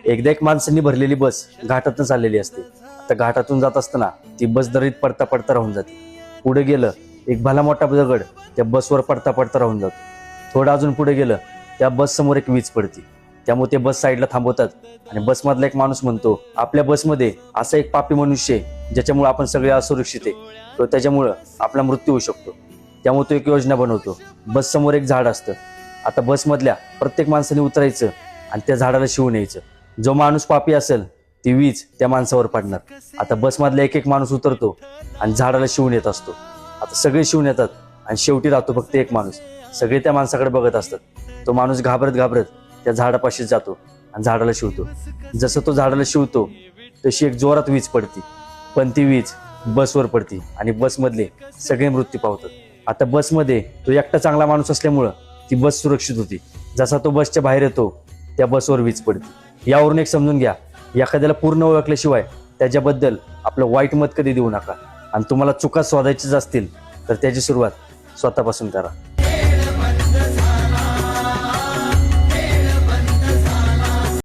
एकदा एक माणसांनी भरलेली बस घाटातून चाललेली असते. आता घाटातून जात असताना ती बस दरीत पडता पडता राहून जाते. पुढे गेलं एक भला मोठा दगड त्या बसवर पडता पडता राहून जातो. थोडं अजून पुढे गेलं त्या बस समोर एक वीज पडते. त्यामुळे ते बस साईडला थांबवतात आणि बसमधला एक माणूस म्हणतो, आपल्या बसमध्ये असा एक पापी मनुष्य आहे ज्याच्यामुळे आपण सगळे असुरक्षित आहे, तो त्याच्यामुळं आपला मृत्यू होऊ शकतो. त्यामुळे तो एक योजना बनवतो. बस समोर एक झाड असतं. आता बसमधल्या प्रत्येक माणसाने उतरायचं आणि त्या झाडाला शिवून यायचं. जो माणूस पापी असेल ती वीज त्या माणसावर पडणार. आता बसमधला एक एक माणूस उतरतो आणि झाडाला शिवून येत असतो. आता सगळे शिवून येतात आणि शेवटी राहतो फक्त एक माणूस. सगळे त्या माणसाकडे बघत असतात. तो माणूस घाबरत घाबरत त्या झाडापाशी जातो आणि झाडाला शिवतो. जसं तो झाडाला शिवतो तशी एक जोरात वीज पडती, पण ती वीज बसवर पडती आणि बसमधले सगळे मृत्यू पावतात. आता बसमध्ये तो एकटा चांगला माणूस असल्यामुळं ती बस सुरक्षित होती. जसा तो बसच्या बाहेर येतो त्या बसवर वीज पडते. यावरून एक समजून घ्या, एखाद्याला पूर्ण ओळखल्याशिवाय त्याच्याबद्दल आपलं वाईट मत कधी देऊ नका. आणि तुम्हाला चुका शोधायच्याच असतील तर त्याची सुरुवात स्वतःपासून करा.